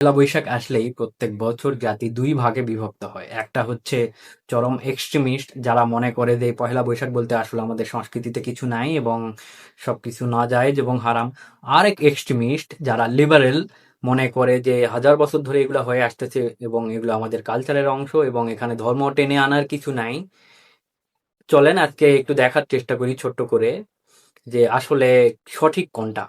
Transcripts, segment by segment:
পয়লা বৈশাখ আসলেই প্রত্যেক বছর জাতি দুই ভাগে বিভক্ত হয়। একটা হচ্ছে চরম এক্সট্রিমিস্ট, যারা মনে করে যে পয়লা বৈশাখ বলতে আসলে আমাদের সংস্কৃতিতে কিছু নাই এবং সবকিছু নাজায়েজ এবং হারাম। আরেক এক্সট্রিমিস্ট যারা লিবারেল, মনে করে যে হাজার বছর ধরে এগুলো হয়ে আসতেছে এবং এগুলো আমাদের কালচারের অংশ এবং এখানে ধর্ম টেনে আনার কিছু নাই। চলেন আজকে একটু দেখার চেষ্টা করি ছোট্ট করে যে আসলে সঠিক কোনটা।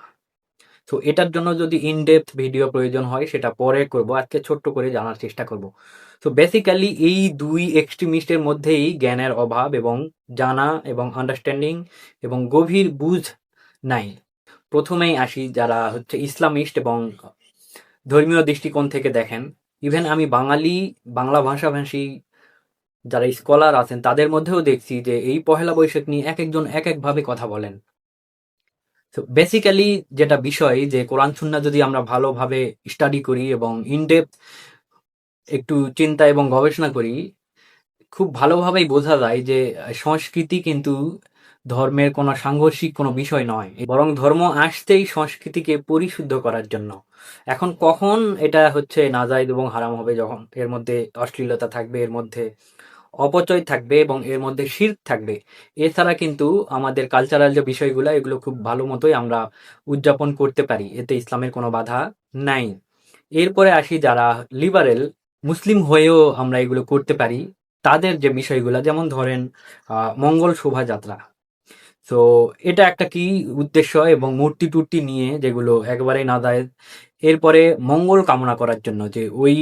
তো এটার জন্য যদি ইন ডেপথ ভিডিও প্রয়োজন হয় সেটা পরে করব, আজকে ছোট্ট করে জানার চেষ্টা করব। তো বেসিক্যালি এই দুই এক্সট্রিমিস্টের মধ্যেই জ্ঞানের অভাব এবং জানা এবং আন্ডারস্ট্যান্ডিং এবং গভীর বুঝ নাই। প্রথমেই আসি যারা হচ্ছে ইসলামিস্ট এবং ধর্মীয় দৃষ্টিকোণ থেকে দেখেন। ইভেন আমি বাঙালি, বাংলা ভাষাভাষী যারা স্কলার আছেন তাদের মধ্যেও দেখছি যে এই পহেলা বৈশাখ নিয়ে এক একজন এক একভাবে কথা বলেন। তো বেসিক্যালি যেটা বিষয় যে কোরআন সুন্নাহ যদি আমরা ভালোভাবে স্টাডি করি এবং ইনডেপথ একটু চিন্তা এবং গবেষণা করি, খুব ভালোভাবেই বোঝা যায় যে সংস্কৃতি কিন্তু ধর্মের কোনো সাংঘর্ষিক কোনো বিষয় নয়, বরং ধর্ম আসতেই সংস্কৃতিকে পরিশুদ্ধ করার জন্য। এখন কখন এটা হচ্ছে নাজায়েজ এবং হারাম হবে? যখন এর মধ্যে অশ্লীলতা থাকবে, এর মধ্যে অপচয় থাকবে এবং এর মধ্যে শিরক থাকবে। এছাড়া কিন্তু আমাদের কালচারাল যে বিষয়গুলো এগুলো খুব ভালো মতোই আমরা উদযাপন করতে পারি, এতে ইসলামের কোনো বাধা নাই। এরপরে আসি যারা লিবারেল, মুসলিম হয়েও আমরা এগুলো করতে পারি। তাদের যে বিষয়গুলো, যেমন ধরেন মঙ্গল শোভাযাত্রা। তো এটা একটা কি উদ্দেশ্য এবং মূর্তি টুর্তি নিয়ে যেগুলো একেবারেই নাজায়েজ। এরপরে মঙ্গল কামনা করার জন্য যে ওই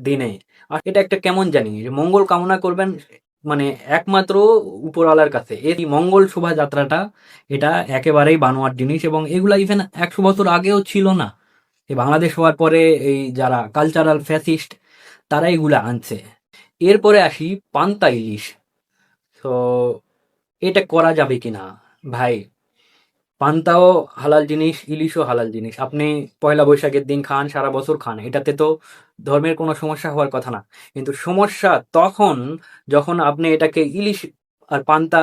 দিনে, আর এটা একটা কেমন জানি যে মঙ্গল কামনা করবেন মানে একমাত্র উপরওয়ালার কাছে। এই মঙ্গল শোভাযাত্রাটা এটা একেবারেই বানোয়াট জিনিস এবং এগুলা ইভেন 100 বছর আগেও ছিল না। এই বাংলাদেশ হওয়ার পরে এই যারা কালচারাল ফ্যাসিস্ট তারা এগুলা আনছে। এরপরে আসি পান্তা ইলিশ। তো এটা করা যাবে কিনা ভাই? পান্তাও হালাল জিনিস, ইলিশও হালাল জিনিস। আপনি পয়লা বৈশাখের দিন খান, সারা বছর খান, এটাতে তো ধর্মের কোনো সমস্যা হওয়ার কথা না। কিন্তু সমস্যা তখন যখন আপনি এটাকে ইলিশ আর পান্তা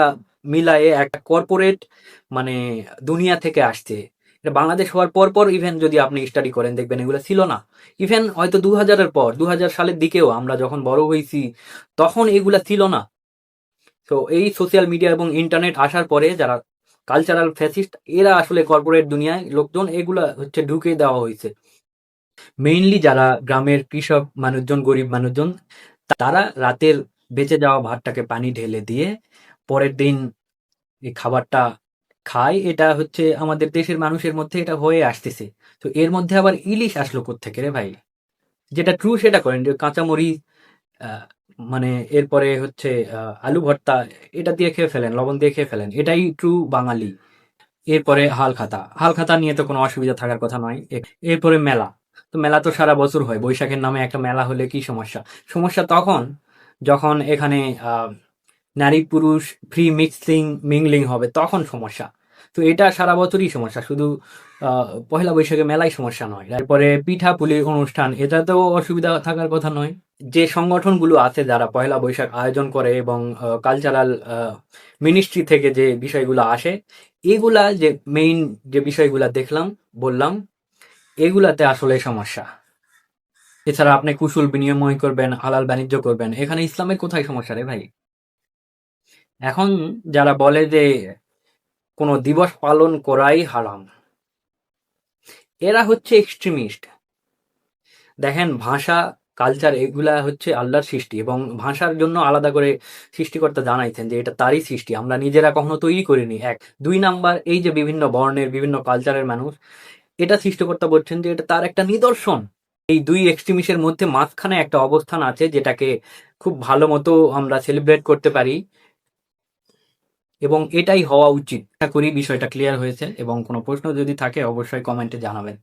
মিলায়ে একটা কর্পোরেট মানে দুনিয়া থেকে আসছে। এটা বাংলাদেশ হওয়ার পর পর ইভেন যদি আপনি স্টাডি করেন দেখবেন এগুলো ছিল না। ইভেন হয়তো 2000-এর পর 2000 সালের দিকেও আমরা যখন বড় হয়েছি তখন এগুলা ছিল না। তো এই সোশ্যাল মিডিয়া এবং ইন্টারনেট আসার পরে যারা কালচারাল ফ্যাসিস্ট, এরা আসলে কর্পোরেট দুনিয়ায় লোকজন এগুলা হচ্ছে ঢুকে দেওয়া হয়েছে। মেইনলি যারা গ্রামের কৃষক মানুষজন, গরিব মানুষজন, তারা রাতের বেঁচে যাওয়া ভাতটাকে পানি ঢেলে দিয়ে পরের দিন এই খাবারটা খায়। এটা হচ্ছে আমাদের দেশের মানুষের মধ্যে এটা হয়ে আসতেছে। তো এর মধ্যে আবার ইলিশ আসলো কোত্থেকে রে ভাই? যেটা ট্রু সেটা করেন, যে কাঁচামরিচ আহ, মানে এরপরে হচ্ছে আলু ভর্তা, এটা দিয়ে খেয়ে ফেলেন, লবণ দিয়ে খেয়ে ফেলেন, এটাই ট্রু বাঙালি। এরপরে হালখাতা, হালখাতা নিয়ে তো কোনো অসুবিধা থাকার কথা নয়। এরপরে মেলা। তো মেলা তো সারা বছর হয়, বৈশাখের নামে একটা মেলা হলে কি সমস্যা? সমস্যা তখন যখন এখানে নারী পুরুষ ফ্রি মিংলিং হবে, তখন সমস্যা। তো এটা সারা বছরই সমস্যা, শুধু পহেলা বৈশাখে মেলাই সমস্যা নয়। তারপরে পিঠা পুলির অনুষ্ঠান, এটাতেও অসুবিধা থাকার কথা নয়। যে সংগঠনগুলো আছে যারা পহেলা বৈশাখ আয়োজন করে এবং কালচারাল মিনিস্ট্রি থেকে যে বিষয়গুলো আসে, এগুলা যে মেইন যে বিষয়গুলা দেখলাম, বললাম, এগুলাতে আসলে সমস্যা। এছাড়া আপনি কুশল বিনিময় করবেন, হালাল বাণিজ্য করবেন, এখানে ইসলামের কোথায় সমস্যা রে ভাই? এখন যারা বলে যে কোনো দিবস পালন করাই হারাম, এরা হচ্ছে এক্সট্রিমিস্ট। দেখেন, ভাষা, কালচার এগুলা হচ্ছে আল্লাহর সৃষ্টি এবং ভাষার জন্য আলাদা করে সৃষ্টিকর্তা জানাইছেন যে এটা তারই সৃষ্টি, আমরা নিজেরা কখনো তৈরি করিনি। এক, দুই নাম্বার, এই যে বিভিন্ন বর্ণের বিভিন্ন কালচারের মানুষ, এটা সৃষ্টিকর্তা বলছেন যে এটা তার একটা নিদর্শন। এই দুই এক্সট্রিমিস্টের মধ্যে মাঝখানে একটা অবস্থান আছে যেটাকে খুব ভালো মতো আমরা সেলিব্রেট করতে পারি এবং এটাই হওয়া উচিত। আশা করি বিষয়টা ক্লিয়ার হয়েছে এবং কোনো প্রশ্ন যদি থাকে অবশ্যই কমেন্টে জানাবেন।